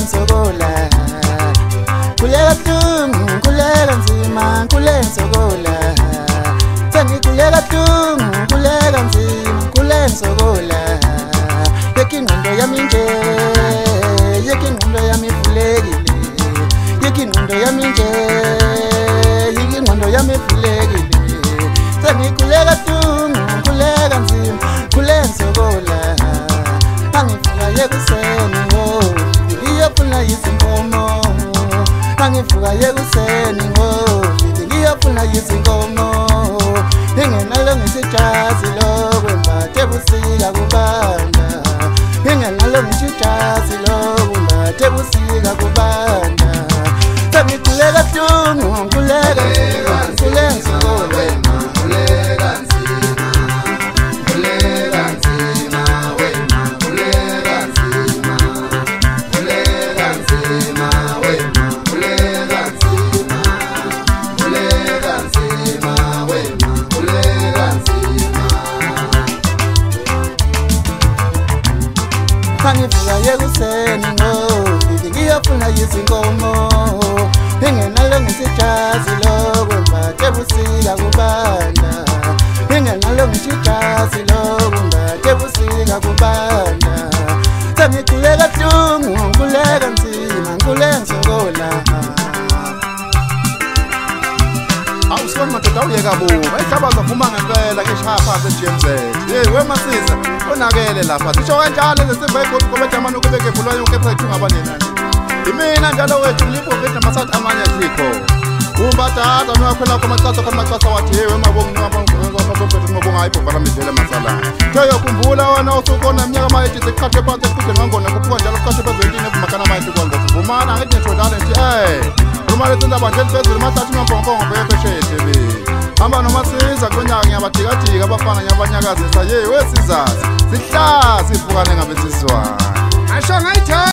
nsokola kuleka tungu kuleka nzima kule nsokola sengikuleka tungu kuleka nzima kule nsokola yekingqondo yami nje yekingqondo yami vulekile yekingqondo yami nje yekingqondo yami vulekile sengikuleka tungu kuleka nzima kule nsokola angivuka yekuseni ngo ngiyofuna izinkomo angivuka yekuseni ngo ngiyofuna izinkomo ingenalo ngisijazi lokwembatha ebusika kubanda ingenalo ngisijazi lokwembatha ebusika kubanda sengikuleka tungu kuleka nsokola angivuka yekuseni ngo ngiyofuna izinkomo ingenalo ngisijazi lokwembatha ebusika kubanda ingenalo ngisijazi lokwembatha ebusika kubanda sengikuleka tungu kuleka nzima kule nsokola awusona madoda uyeka buba ihlabaza vuma ngempela ke shapha seGMZ hey weMasiza onakele lapha sisho kanjalo lesimba igodi ngoba jamani ukubeke Kukhulunywa ukepha ethu ngabanena imina njalo wethu lipo vete masathi amanye sikho umba tata noyakhwela kwamacasa wathi hey WamaBongwa WamaBongwa ayibhobhala midlela masala keyo khumbula wena usukona iminyaka mayithi siqhathe phansi esiqhudeni ngangona kuphuka njalo siqhathe bezentini evumakana mayithi kwanza sivumana ngithi ngisho dala nje Rumale tindaba nje phezulu mathathu ngombongo beyefeshete be hamba noMasiza konyaka ngiyabadika abafana nyabanyakazisa ye wesizazi sihla sivukane ngabe sizwa asho ngayithi